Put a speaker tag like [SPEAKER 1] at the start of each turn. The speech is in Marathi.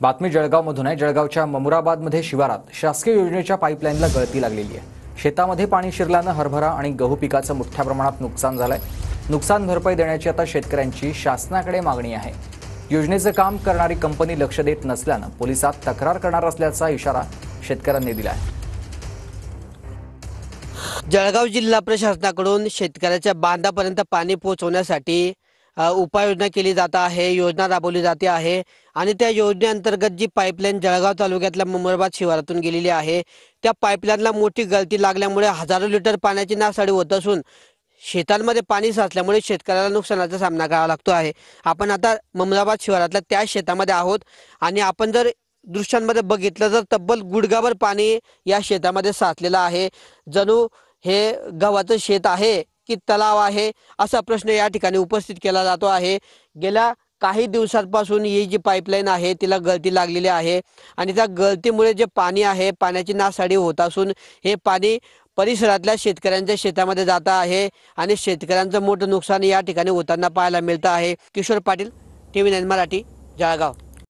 [SPEAKER 1] बातमी जळगावमधून आहे। जळगावच्या ममुराबादमध्ये शिवारात शासकीय योजनेच्या पाईपलाईनला गळती लागलेली आहे। शेतामध्ये पाणी शिरल्यानं हरभरा आणि गहू पिकाचं मोठ्या प्रमाणात नुकसान झालंय। नुकसान भरपाई देण्याची आता शेतकऱ्यांची शासनाकडे मागणी आहे। योजनेचं काम करणारी कंपनी लक्ष देत नसल्यानं पोलिसात तक्रार करणार असल्याचा इशारा शेतकऱ्यांनी दिला आहे।
[SPEAKER 2] जळगाव जिल्हा प्रशासनाकडून शेतकऱ्याच्या बांधापर्यंत पाणी पोहोचवण्यासाठी उपाययोजना केली जात आहे, योजना राबवली जाते आहे आणि त्या योजनेअंतर्गत जी पाईपलाईन जळगाव तालुक्यातल्या ममुराबाद शिवारातून गेलेली आहे, त्या पाईपलाईनला मोठी गळती लागल्यामुळे हजारो लिटर पाण्याची नासाडी होत असून शेतांमध्ये पाणी साचल्यामुळे शेतकऱ्याला नुकसानाचा सामना करावा लागतो आहे। आपण आता ममुराबाद शिवारातल्या त्या शेतामध्ये आहोत आणि आपण जर दृश्यांमध्ये बघितलं तर तब्बल गुडघाभर पाणी या शेतामध्ये साचलेलं आहे। जणू हे गव्हाचं शेत आहे की तलाव आहे असा प्रश्न या ठिकाणी उपस्थित केला जातो आहे। गेल्या काही दिवसांपासून ही जी पाईपलाईन आहे तिला गळती लागलेली आहे आणि त्या गळतीमुळे जे पाणी आहे पाण्याची नासाडी होत असून हे पाणी परिसरातल्या शेतकऱ्यांच्या शेतामध्ये जात आहे आणि शेतकऱ्यांचं मोठं नुकसान या ठिकाणी होताना पाहायला मिळतं आहे। किशोर पाटील, TV9 मराठी, जळगाव।